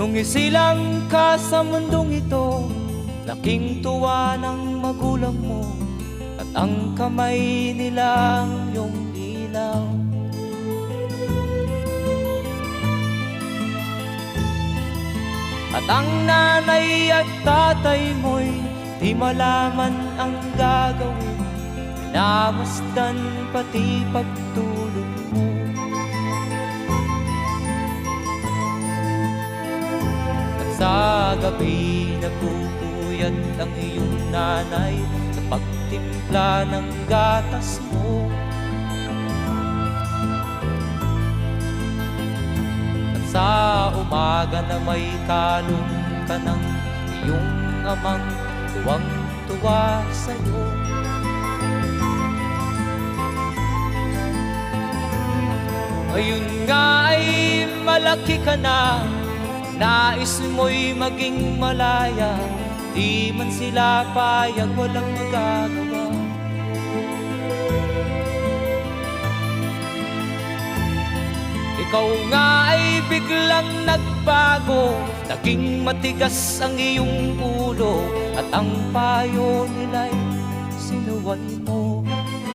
Nung isilang ka sa mundong ito, laking tuwa ng magulang mo, at ang kamay nilang iyong ilaw. At ang nanay at tatay mo'y di malaman ang gagawin, pinamasdan pati pagtulog mo. At sa gabi nagpupuyat ang iyong nanay sa pagtimpla ng gatas mo. At sa umaga na may kalong ka ng iyong amang tuwang-tuwa sa'yo. Ngayon nga ay malaki ka na, nais mo'y maging malaya, di man sila payag, walang magagawa. Ikaw nga ay biglang nagbago, naging matigas ang iyong ulo, at ang payo nila'y sinuway mo.